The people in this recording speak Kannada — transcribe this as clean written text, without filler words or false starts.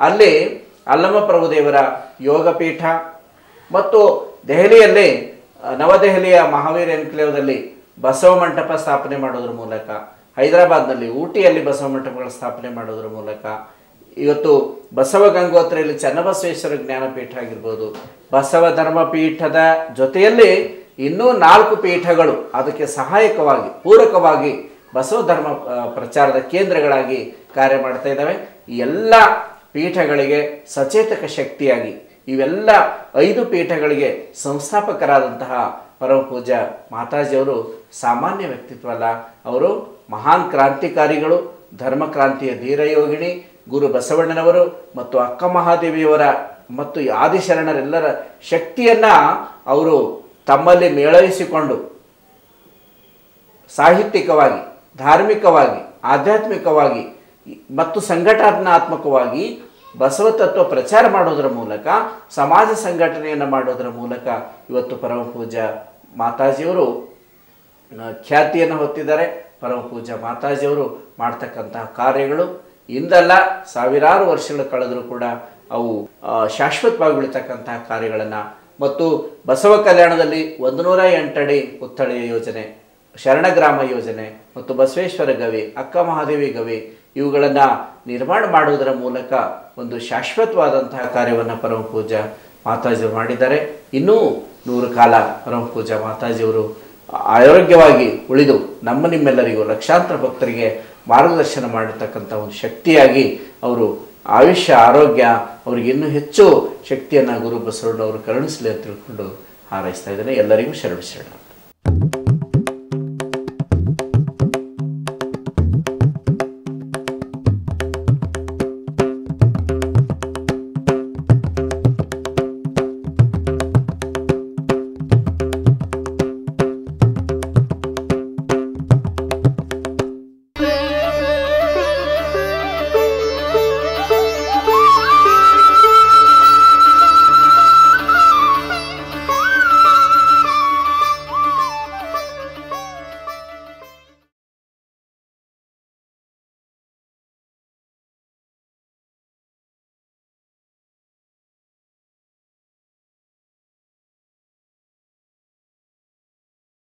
ಅಲ್ಲಿ ಅಲ್ಲಮ ಪ್ರಭುದೇವರ ಯೋಗಪೀಠ ಮತ್ತು ದೆಹಲಿಯಲ್ಲಿ ನವದೆಹಲಿಯ ಮಹಾವೀರ್ ಎನ್ಕ್ಲೇವ್ದಲ್ಲಿ ಬಸವ ಮಂಟಪ ಸ್ಥಾಪನೆ ಮಾಡೋದ್ರ ಮೂಲಕ, ಹೈದರಾಬಾದ್ನಲ್ಲಿ ಊಟಿಯಲ್ಲಿ ಬಸವ ಮಂಟಪಗಳ ಸ್ಥಾಪನೆ ಮಾಡೋದ್ರ ಮೂಲಕ, ಇವತ್ತು ಬಸವ ಗಂಗೋತ್ರಿಯಲ್ಲಿ ಚನ್ನಬಸವೇಶ್ವರ ಜ್ಞಾನಪೀಠ ಆಗಿರ್ಬೋದು, ಬಸವ ಧರ್ಮಪೀಠದ ಜೊತೆಯಲ್ಲಿ ಇನ್ನೂ 4 ಪೀಠಗಳು ಅದಕ್ಕೆ ಸಹಾಯಕವಾಗಿ ಪೂರಕವಾಗಿ ಬಸವ ಧರ್ಮ ಪ್ರಚಾರದ ಕೇಂದ್ರಗಳಾಗಿ ಕಾರ್ಯ ಮಾಡ್ತಾ ಇದ್ದಾವೆ. ಈ ಎಲ್ಲ ಪೀಠಗಳಿಗೆ ಸಚೇತಕ ಶಕ್ತಿಯಾಗಿ ಇವೆಲ್ಲ 5 ಪೀಠಗಳಿಗೆ ಸಂಸ್ಥಾಪಕರಾದಂತಹ ಪರಮ ಪೂಜ್ಯ ಮಾತಾಜಿಯವರು ಸಾಮಾನ್ಯ ವ್ಯಕ್ತಿತ್ವ ಅಲ್ಲ. ಅವರು ಮಹಾನ್ ಕ್ರಾಂತಿಕಾರಿಗಳು, ಧರ್ಮ ಕ್ರಾಂತಿಯ ಧೀರಯೋಗಿಣಿ, ಗುರು ಬಸವಣ್ಣನವರು ಮತ್ತು ಅಕ್ಕ ಮಹಾದೇವಿಯವರ ಮತ್ತು ಆದಿಶರಣರೆಲ್ಲರ ಶಕ್ತಿಯನ್ನು ಅವರು ತಮ್ಮಲ್ಲಿ ಮೇಳೈಸಿಕೊಂಡು ಸಾಹಿತ್ಯಿಕವಾಗಿ, ಧಾರ್ಮಿಕವಾಗಿ, ಆಧ್ಯಾತ್ಮಿಕವಾಗಿ ಮತ್ತು ಸಂಘಟನಾತ್ಮಕವಾಗಿ ಬಸವ ತತ್ವ ಪ್ರಚಾರ ಮಾಡೋದರ ಮೂಲಕ, ಸಮಾಜ ಸಂಘಟನೆಯನ್ನು ಮಾಡೋದರ ಮೂಲಕ ಇವತ್ತು ಪರಮ ಪೂಜ್ಯ ಮಾತಾಜಿಯವರು ಖ್ಯಾತಿಯನ್ನು ಹೊತ್ತಿದ್ದಾರೆ. ಪರಮ ಪೂಜ್ಯ ಮಾತಾಜಿಯವರು ಮಾಡ್ತಕ್ಕಂತಹ ಕಾರ್ಯಗಳು ಇಂದಲ್ಲ ಸಾವಿರಾರು ವರ್ಷಗಳು ಕಳೆದರೂ ಕೂಡ ಅವು ಶಾಶ್ವತವಾಗಿ ಉಳಿತಕ್ಕಂತಹ ಕಾರ್ಯಗಳನ್ನು ಮತ್ತು ಬಸವ ಕಲ್ಯಾಣದಲ್ಲಿ 108 ಅಡಿ ಪುತ್ಥಳಿಯ ಯೋಜನೆ, ಶರಣಗ್ರಾಮ ಯೋಜನೆ ಮತ್ತು ಬಸವೇಶ್ವರ ಗವಿ, ಅಕ್ಕ ಮಹಾದೇವಿ ಗವಿ ಇವುಗಳನ್ನು ನಿರ್ಮಾಣ ಮಾಡುವುದರ ಮೂಲಕ ಒಂದು ಶಾಶ್ವತವಾದಂತಹ ಕಾರ್ಯವನ್ನು ಪರಮ ಪೂಜ್ಯ ಮಾತಾಜಿಯವರು ಮಾಡಿದ್ದಾರೆ. ಇನ್ನೂ 100 ಕಾಲ ಪರಮ ಪೂಜ್ಯ ಮಾತಾಜಿಯವರು ಆರೋಗ್ಯವಾಗಿ ಉಳಿದು ನಿಮ್ಮೆಲ್ಲರಿಗೂ ಲಕ್ಷಾಂತರ ಭಕ್ತರಿಗೆ ಮಾರ್ಗದರ್ಶನ ಮಾಡಿರ್ತಕ್ಕಂಥ ಒಂದು ಶಕ್ತಿಯಾಗಿ ಅವರು ಆಯುಷ್ಯ ಆರೋಗ್ಯ ಅವರಿಗೆ ಇನ್ನೂ ಹೆಚ್ಚು ಶಕ್ತಿಯನ್ನು ಗುರು ಬಸವಣ್ಣವರು ಕರುಣಿಸಲಿ ಅಂತ ತಿಳ್ಕೊಂಡು ಹಾರೈಸ್ತಾ ಇದ್ದೇನೆ. ಎಲ್ಲರಿಗೂ ಶರಣ.